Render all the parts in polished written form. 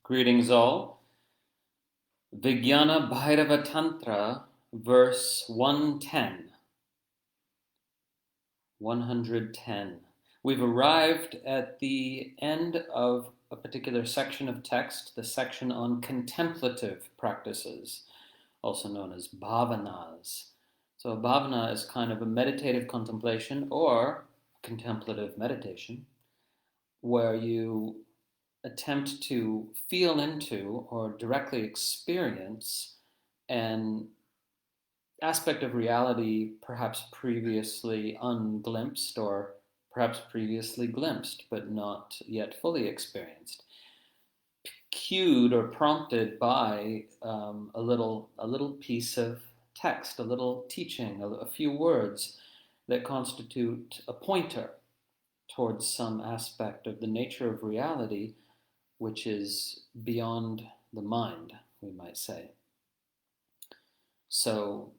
Greetings all. Vijñāna-bhairava-tantra, verse 110. 110. We've arrived at the end of a particular section of text, the section on contemplative practices, also known as bhavanas. So a bhavana is kind of a meditative contemplation or contemplative meditation, where you attempt to feel into or directly experience an aspect of reality perhaps previously unglimpsed or perhaps previously glimpsed but not yet fully experienced, cued or prompted by a little piece of text, a little teaching, a few words that constitute a pointer towards some aspect of the nature of reality which is beyond the mind, we might say. So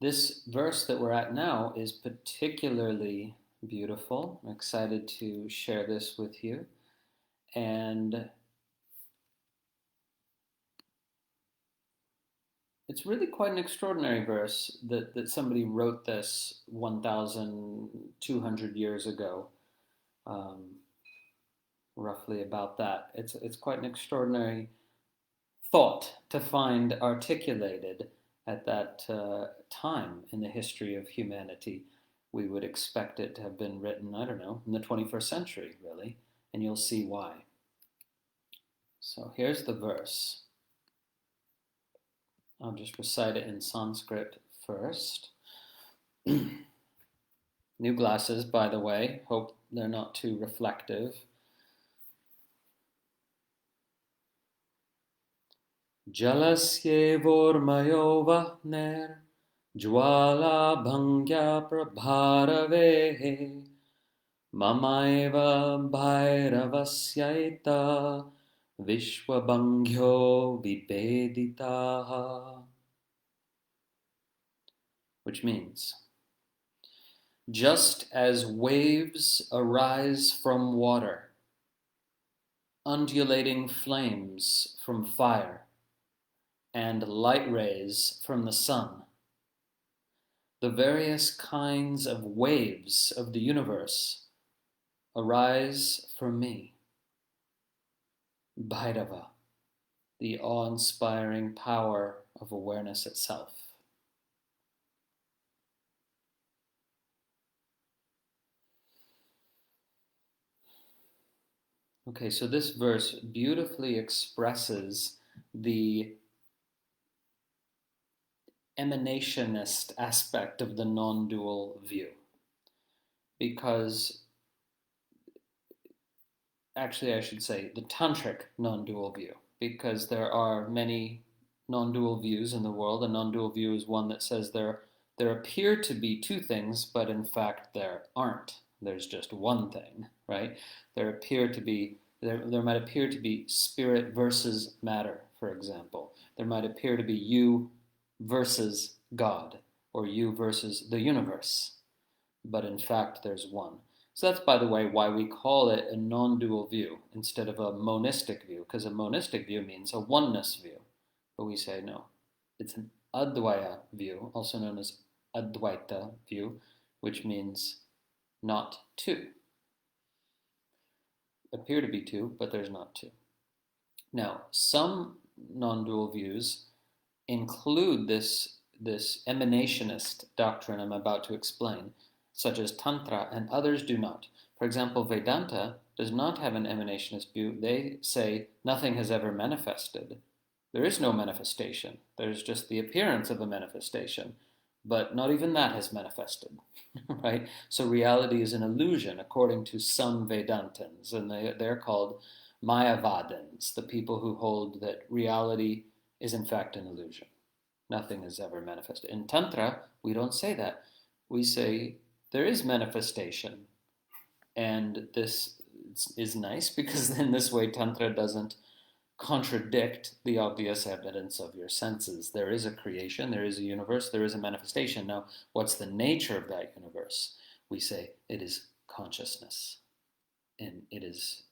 this verse that we're at now is particularly beautiful. I'm excited to share this with you. And it's really quite an extraordinary verse that somebody wrote this 1,200 years ago. Roughly about that. It's quite an extraordinary thought to find articulated at that time in the history of humanity. We would expect it to have been written, I don't know, in the 21st century, really, and you'll see why. So here's the verse. I'll just recite it in Sanskrit first. New glasses, by the way. Hope they're not too reflective. Jalasyevormayo vahner, jvālābhaṅgyaḥ prabhā raveḥ, mamaiva bhairavasyaitā, viśva-bhaṅgyo vibheditāḥ. Which means, just as waves arise from water, undulating flames from fire, and light rays from the sun, the various kinds of waves of the universe arise from me, Bhairava, the awe-inspiring power of awareness itself. Okay, so this verse beautifully expresses the emanationist aspect of the non-dual view, because actually I should say the tantric non-dual view, because there are many non-dual views in the world. A non-dual view is one that says there appear to be two things, but in fact there aren't. There's just one thing, right? There might appear to be spirit versus matter, for example. There might appear to be you versus God, or you versus the universe, but in fact there's one. So that's, by the way, why we call it a non-dual view instead of a monistic view, because a monistic view means a oneness view, but we say no, it's an advaya view, also known as advaita view, which means not two. Appear to be two, but there's not two. Now, some non-dual views include this emanationist doctrine I'm about to explain, such as Tantra, and others do not. For example, Vedanta does not have an emanationist view. They say nothing has ever manifested. There is no manifestation. There's just the appearance of a manifestation, but not even that has manifested, right? So reality is an illusion, according to some Vedantins, and they're called Mayavadins, the people who hold that reality is in fact an illusion. Nothing is ever manifested. In Tantra, we don't say that. We say there is manifestation. And this is nice because then this way Tantra doesn't contradict the obvious evidence of your senses. There is a creation, there is a universe, there is a manifestation. Now, what's the nature of that universe? We say it is consciousness. And it is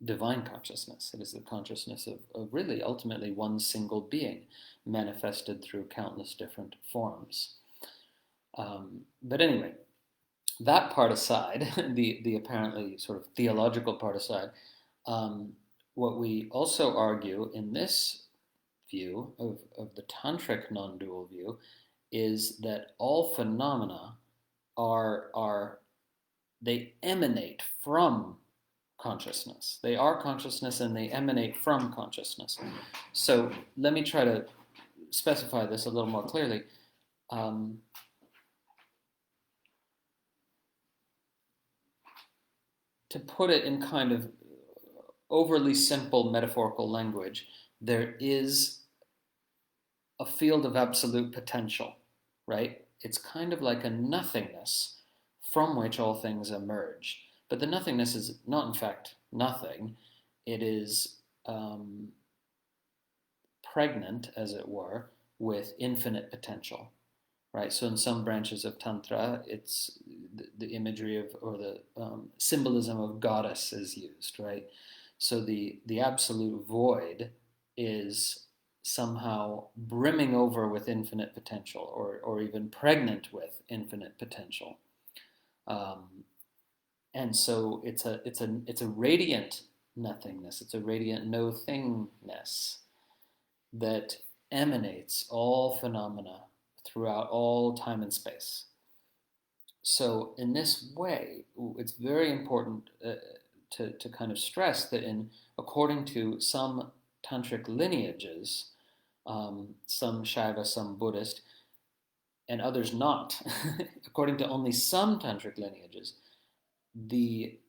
divine consciousness. It is the consciousness of really ultimately one single being manifested through countless different forms. But anyway, that part aside, the apparently sort of theological part aside, what we also argue in this view of the tantric non-dual view is that all phenomena they emanate from consciousness. They are consciousness and they emanate from consciousness. So let me try to specify this a little more clearly. To put it in kind of overly simple metaphorical language, there is a field of absolute potential, right? It's kind of like a nothingness from which all things emerge. But the nothingness is not, in fact, nothing. It is pregnant, as it were, with infinite potential, right? So in some branches of Tantra, it's the imagery of, or the symbolism of goddess is used, right? So the absolute void is somehow brimming over with infinite potential, or even pregnant with infinite potential. And so it's a radiant nothingness. It's a radiant no-thingness that emanates all phenomena throughout all time and space. So in this way, it's very important to kind of stress that according to some tantric lineages, some Shaiva, some Buddhist, and others not, according to only some tantric lineages, the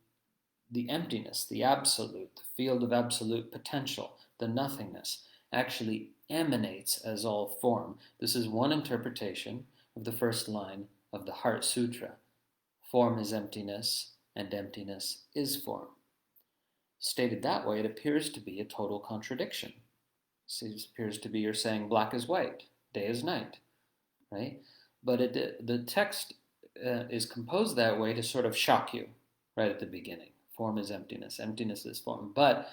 emptiness, the absolute, the field of absolute potential, the nothingness, actually emanates as all form. This is one interpretation of the first line of the Heart Sutra. Form is emptiness, and emptiness is form. Stated that way, it appears to be a total contradiction. It appears to be you're saying black is white, day is night, right? But the text is composed that way to sort of shock you right at the beginning. Form is emptiness, emptiness is form. But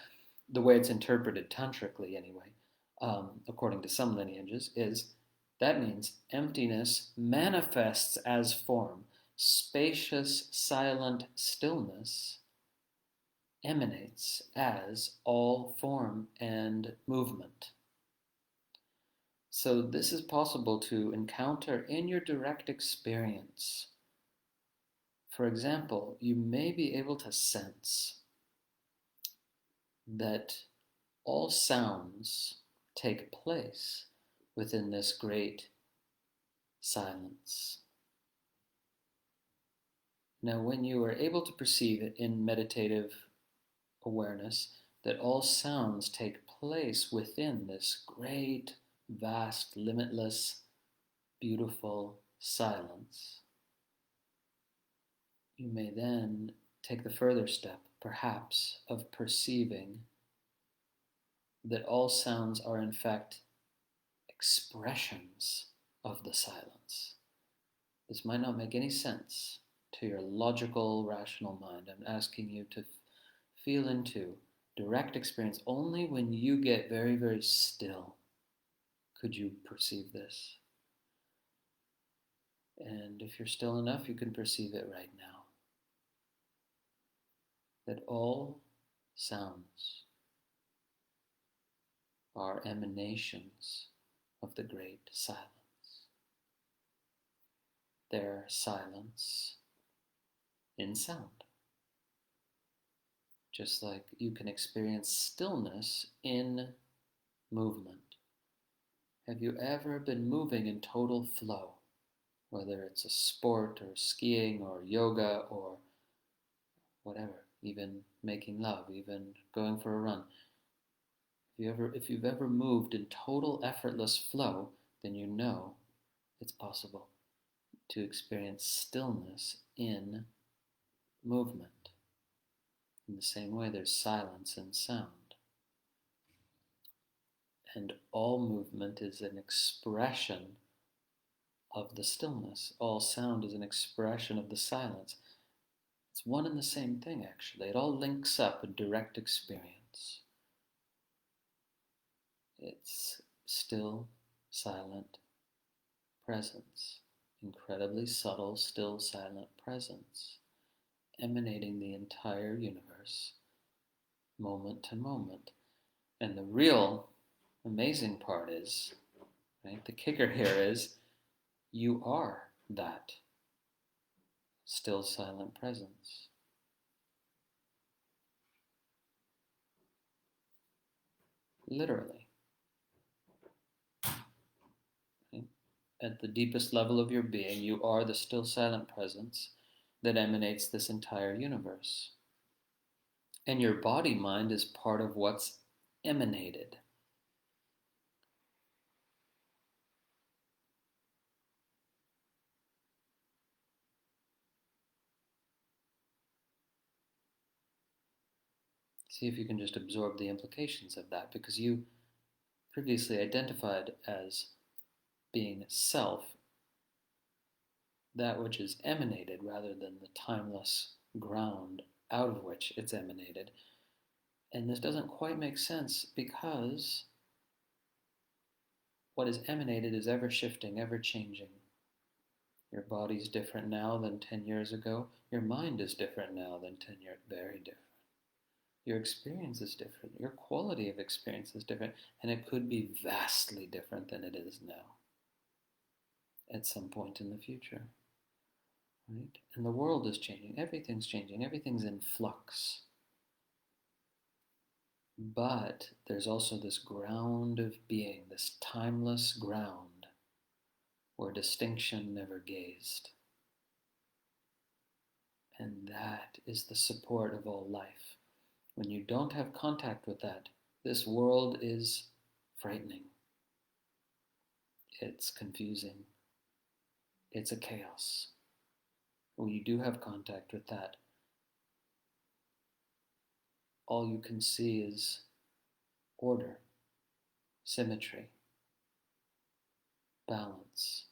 the way it's interpreted tantrically anyway, according to some lineages, is that means emptiness manifests as form. Spacious, silent stillness emanates as all form and movement. So this is possible to encounter in your direct experience. For example, you may be able to sense that all sounds take place within this great silence. Now, when you are able to perceive it in meditative awareness, that all sounds take place within this great, vast, limitless, beautiful silence, you may then take the further step, perhaps, of perceiving that all sounds are in fact expressions of the silence. This might not make any sense to your logical, rational mind. I'm asking you to feel into direct experience. Only when you get very, very still could you perceive this. And if you're still enough, you can perceive it right now. That all sounds are emanations of the great silence. They're silence in sound. Just like you can experience stillness in movement. Have you ever been moving in total flow? Whether it's a sport or skiing or yoga or whatever, even making love, even going for a run. If you've ever moved in total effortless flow, then you know it's possible to experience stillness in movement. In the same way, there's silence in sound. And all movement is an expression of the stillness. All sound is an expression of the silence. It's one and the same thing, actually. It all links up with direct experience. It's still, silent presence. Incredibly subtle, still, silent presence, emanating the entire universe, moment to moment. And the real amazing part is, right, the kicker here is, you are that still, silent presence. Literally. Right? At the deepest level of your being, you are the still, silent presence that emanates this entire universe. And your body-mind is part of what's emanated. See if you can just absorb the implications of that, because you previously identified as being self, that which is emanated, rather than the timeless ground out of which it's emanated. And this doesn't quite make sense, because what is emanated is ever shifting, ever changing. Your body's different now than 10 years ago. Your mind is different now than 10 years, very different. Your experience is different. Your quality of experience is different. And it could be vastly different than it is now at some point in the future. Right? And the world is changing. Everything's changing. Everything's in flux. But there's also this ground of being, this timeless ground where distinction never gazed. And that is the support of all life. When you don't have contact with that, this world is frightening. It's confusing. It's a chaos. When you do have contact with that, all you can see is order, symmetry, balance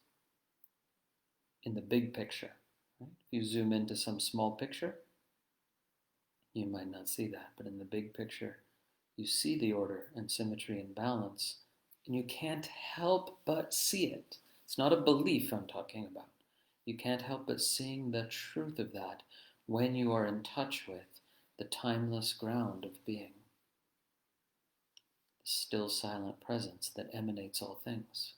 in the big picture. Right? If you zoom into some small picture, you might not see that, but in the big picture, you see the order and symmetry and balance, and you can't help but see it. It's not a belief I'm talking about. You can't help but seeing the truth of that when you are in touch with the timeless ground of being, the still, silent presence that emanates all things.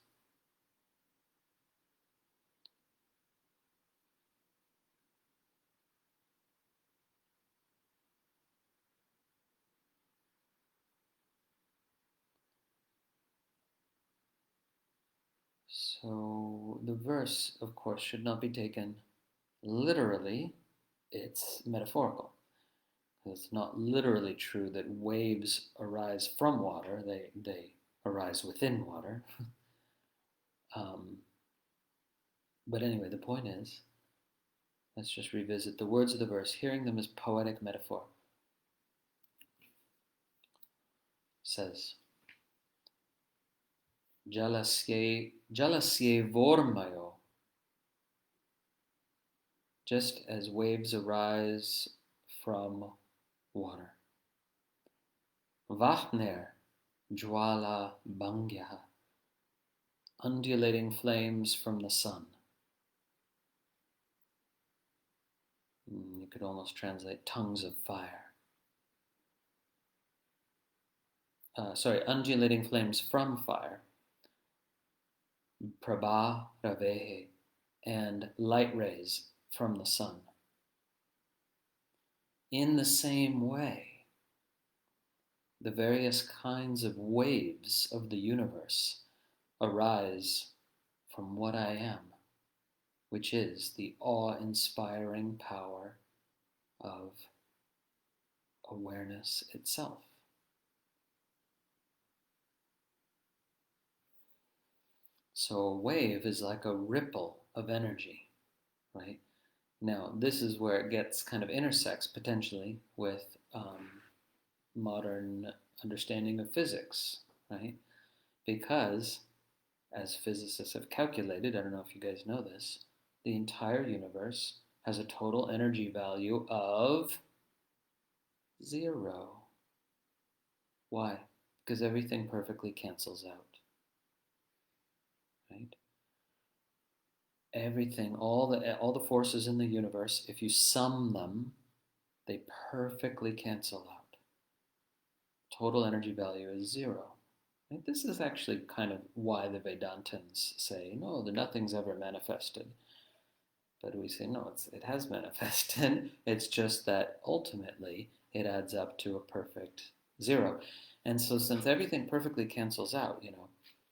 So the verse, of course, should not be taken literally. It's metaphorical. It's not literally true that waves arise from water. They arise within water. But anyway, the point is, let's just revisit the words of the verse, hearing them as poetic metaphor. It says, jalasyevormayo, just as waves arise from water. Vahner, jvālābhaṅgyaḥ, undulating flames from the sun. You could almost translate tongues of fire. Undulating flames from fire. Prabhā, raveḥ, and light rays from the sun. In the same way, the various kinds of waves of the universe arise from what I am, which is the awe-inspiring power of awareness itself. So a wave is like a ripple of energy, right? Now, this is where it gets kind of intersects potentially with modern understanding of physics, right? Because, as physicists have calculated, I don't know if you guys know this, the entire universe has a total energy value of 0. Why? Because everything perfectly cancels out. Right? Everything, all the forces in the universe, if you sum them, they perfectly cancel out. Total energy value is 0. Right? This is actually kind of why the Vedantins say, no, nothing's ever manifested. But we say, no, it has manifested. It's just that ultimately it adds up to a perfect 0. And so since everything perfectly cancels out,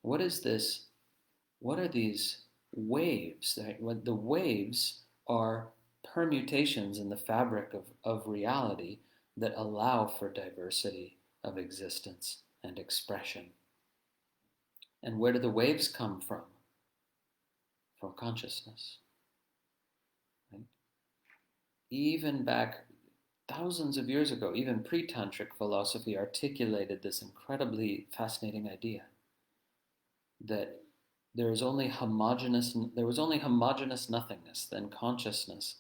what is this? What are these waves? The waves are permutations in the fabric of reality that allow for diversity of existence and expression. And where do the waves come from? From consciousness. Right? Even back thousands of years ago, even pre-tantric philosophy articulated this incredibly fascinating idea that there was only homogeneous nothingness. Then consciousness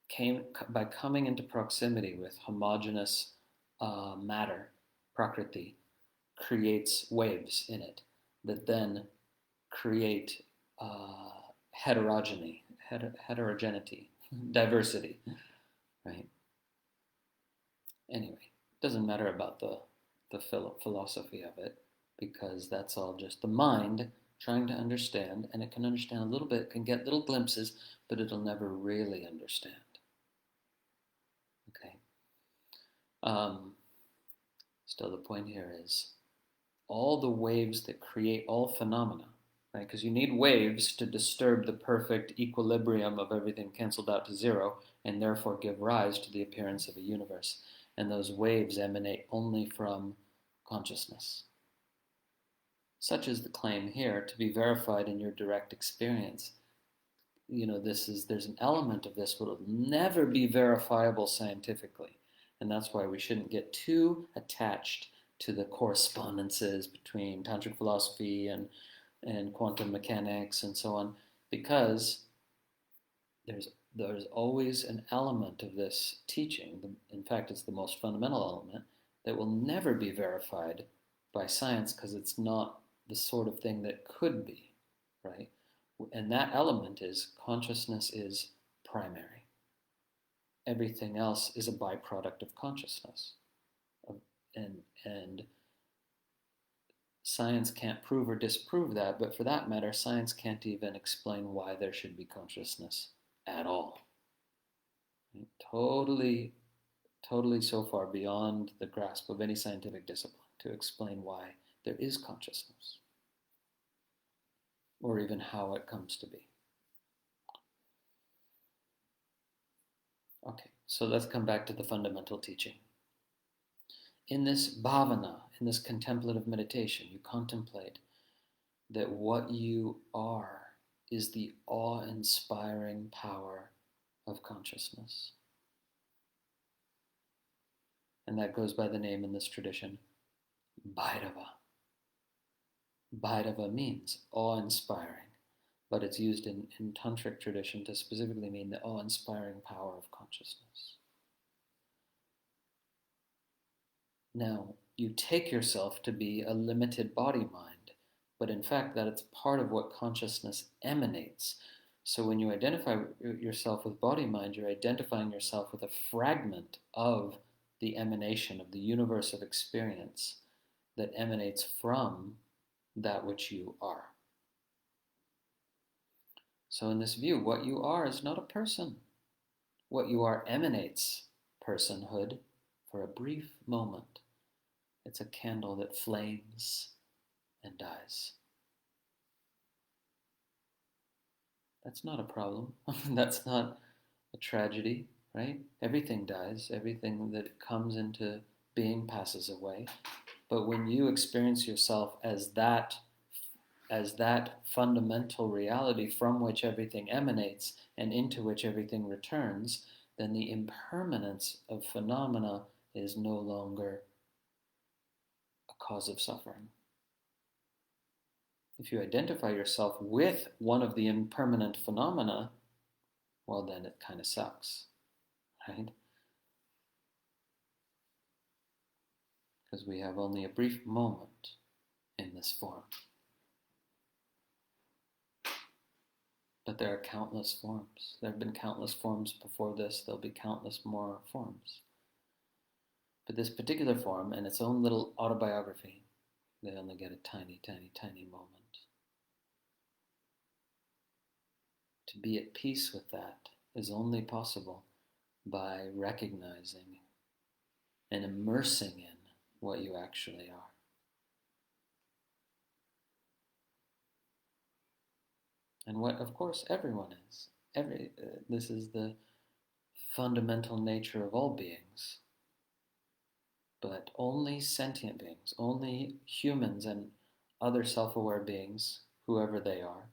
came by coming into proximity with homogeneous matter, prakriti, creates waves in it that then create heterogeneity, diversity, right? Anyway, it doesn't matter about the philosophy of it, because that's all just the mind trying to understand, and it can understand a little bit, can get little glimpses, but it'll never really understand. Okay. Still, the point here is all the waves that create all phenomena, right? Because you need waves to disturb the perfect equilibrium of everything canceled out to 0, and therefore give rise to the appearance of a universe. And those waves emanate only from consciousness. Such is the claim here, to be verified in your direct experience. There's an element of this that will never be verifiable scientifically. And that's why we shouldn't get too attached to the correspondences between tantric philosophy and quantum mechanics and so on, because there's always an element of this teaching. In fact, it's the most fundamental element that will never be verified by science, because it's not the sort of thing that could be, right? And that element is consciousness is primary. Everything else is a byproduct of consciousness. And science can't prove or disprove that, but for that matter, science can't even explain why there should be consciousness at all. Right? Totally so far beyond the grasp of any scientific discipline to explain why there is consciousness, or even how it comes to be. Okay, so let's come back to the fundamental teaching. In this bhavana, in this contemplative meditation, you contemplate that what you are is the awe-inspiring power of consciousness. And that goes by the name in this tradition, Bhairava. Bhairava means awe-inspiring, but it's used in tantric tradition to specifically mean the awe-inspiring power of consciousness. Now, you take yourself to be a limited body-mind, but in fact that it's part of what consciousness emanates. So when you identify yourself with body-mind, you're identifying yourself with a fragment of the emanation of the universe of experience that emanates from that which you are. So in this view, what you are is not a person. What you are emanates personhood for a brief moment. It's a candle that flames and dies. That's not a problem. That's not a tragedy, right? Everything dies. Everything that comes into being passes away. But when you experience yourself as that fundamental reality from which everything emanates and into which everything returns, then the impermanence of phenomena is no longer a cause of suffering. If you identify yourself with one of the impermanent phenomena, well, then it kind of sucks, right? Because we have only a brief moment in this form. But there are countless forms. There have been countless forms before this. There'll be countless more forms. But this particular form and its own little autobiography, they only get a tiny, tiny, tiny moment. To be at peace with that is only possible by recognizing and immersing in what you actually are. And what, of course, everyone is. This is the fundamental nature of all beings. But only sentient beings, only humans and other self-aware beings, whoever they are,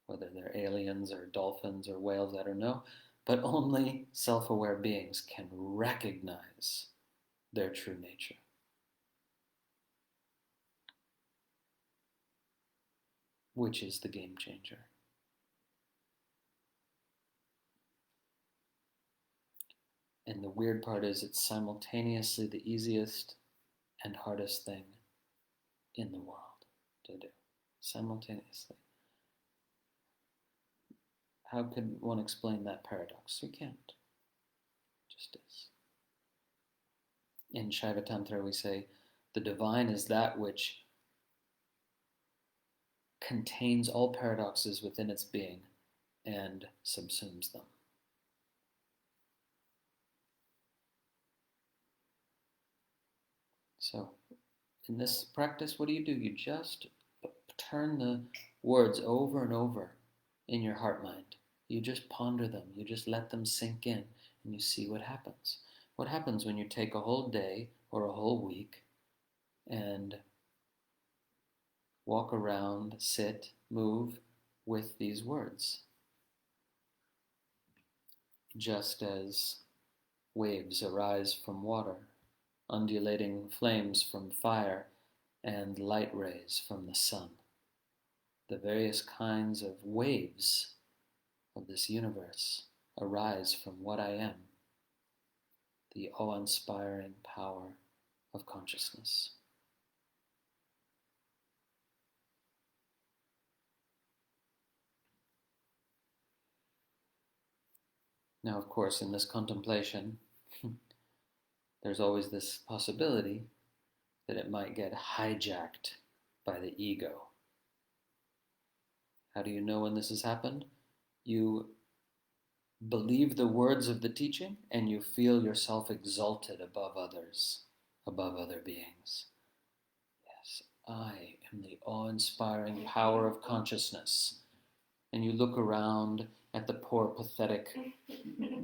whether they're aliens or dolphins or whales, I don't know, but only self-aware beings can recognize their true nature. Which is the game changer. And the weird part is it's simultaneously the easiest and hardest thing in the world to do. Simultaneously. How could one explain that paradox? You can't. It just is. In Shaiva Tantra we say, the divine is that which contains all paradoxes within its being and subsumes them. So, in this practice, what do? You just turn the words over and over in your heart-mind. You just ponder them. You just let them sink in, and you see what happens. What happens when you take a whole day or a whole week and walk around, sit, move with these words? Just as waves arise from water, undulating flames from fire, and light rays from the sun. The various kinds of waves of this universe arise from what I am, the awe-inspiring power of consciousness. Now, of course, in this contemplation, there's always this possibility that it might get hijacked by the ego. How do you know when this has happened? You believe the words of the teaching and you feel yourself exalted above others, above other beings. Yes, I am the awe-inspiring power of consciousness. And you look around at the poor, pathetic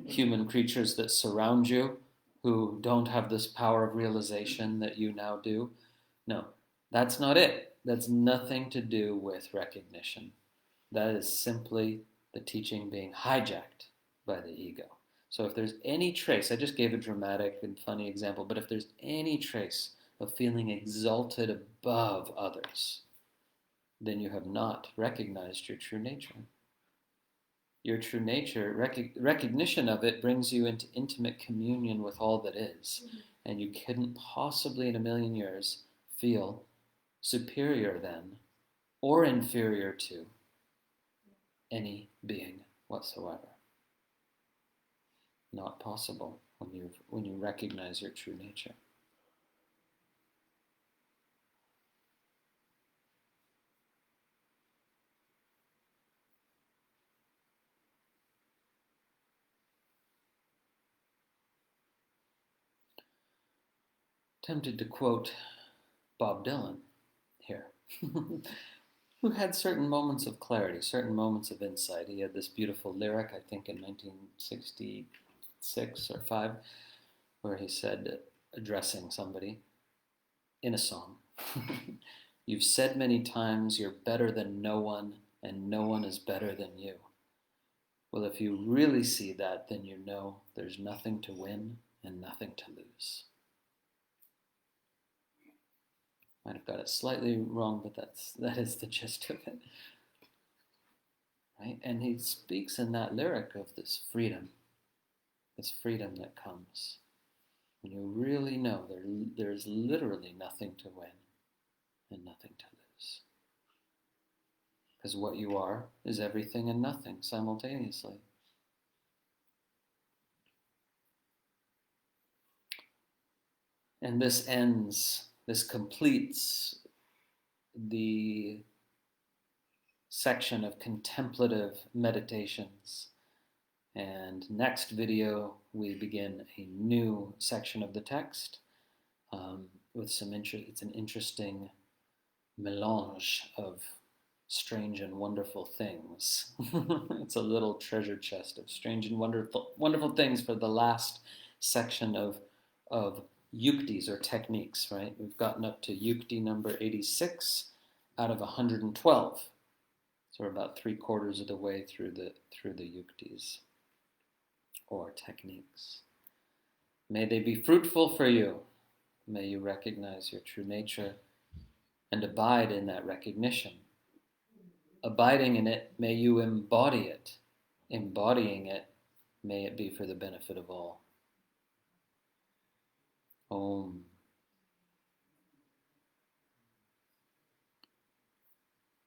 human creatures that surround you, who don't have this power of realization that you now do. No, that's not it. That's nothing to do with recognition. That is simply the teaching being hijacked by the ego. So if there's any trace, I just gave a dramatic and funny example, but if there's any trace of feeling exalted above others, then you have not recognized your true nature. Your true nature, recognition of it brings you into intimate communion with all that is. And you couldn't possibly in a million years feel superior than or inferior to any being whatsoever. Not possible when you recognize your true nature. Tempted to quote Bob Dylan here, who had certain moments of clarity, certain moments of insight. He had this beautiful lyric, I think in 1966 or 5, where he said, addressing somebody in a song, "You've said many times you're better than no one, and no one is better than you. Well, if you really see that, then you know there's nothing to win and nothing to lose." Might have got it slightly wrong, but that is the gist of it. right? And he speaks in that lyric of this freedom that comes when you really know there's literally nothing to win and nothing to lose. Because what you are is everything and nothing simultaneously. And this completes the section of contemplative meditations. And next video, we begin a new section of the text with some it's an interesting melange of strange and wonderful things. It's a little treasure chest of strange and wonderful things for the last section of yuktis or techniques, right? We've gotten up to yukti number 86 out of 112. So we're about 3/4 of the way through the yuktis or techniques. May they be fruitful for you. May you recognize your true nature and abide in that recognition. Abiding in it, may you embody it. Embodying it, may it be for the benefit of all. Om